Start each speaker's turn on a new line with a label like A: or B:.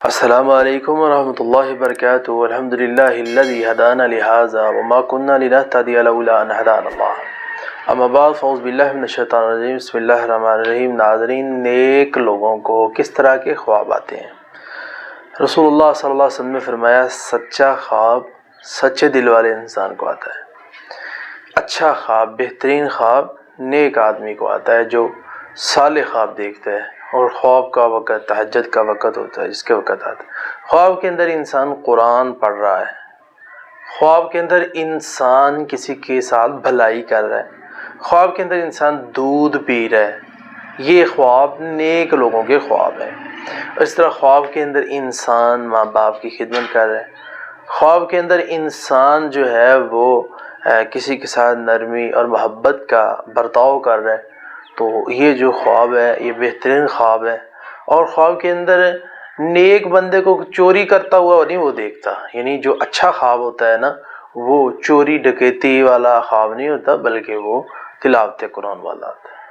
A: السلام علیکم ورحمۃ اللہ وبرکاتہ الحمد للہ الذی ہدانا لہذا وما كنا لنهتدی لولا ان ہدانا اللہ اما بعد فاعوذ باللہ من الشیطان الرجیم بسم اللہ الرحمن الرحیم۔ ناظرین، نیک لوگوں کو کس طرح کے خواب آتے ہیں؟ رسول اللہ صلی اللہ علیہ وسلم نے فرمایا سچا خواب سچے دل والے انسان کو آتا ہے۔ اچھا خواب، بہترین خواب نیک آدمی کو آتا ہے جو صالح خواب دیکھتا ہے، اور خواب کا وقت تہجد کا وقت ہوتا ہے جس کے وقت آتا ہے۔ خواب کے اندر انسان قرآن پڑھ رہا ہے، خواب کے اندر انسان کسی کے ساتھ بھلائی کر رہا ہے، خواب کے اندر انسان دودھ پی رہا ہے، یہ خواب نیک لوگوں کے خواب ہیں۔ اس طرح خواب کے اندر انسان ماں باپ کی خدمت کر رہا ہے، خواب کے اندر انسان جو ہے وہ کسی کے ساتھ نرمی اور محبت کا برتاؤ کر رہا ہے، تو یہ جو خواب ہے یہ بہترین خواب ہے۔ اور خواب کے اندر نیک بندے کو چوری کرتا ہوا نہیں وہ دیکھتا، یعنی جو اچھا خواب ہوتا ہے نا وہ چوری ڈکیتی والا خواب نہیں ہوتا، بلکہ وہ تلاوت قرآن والا ہوتا ہے۔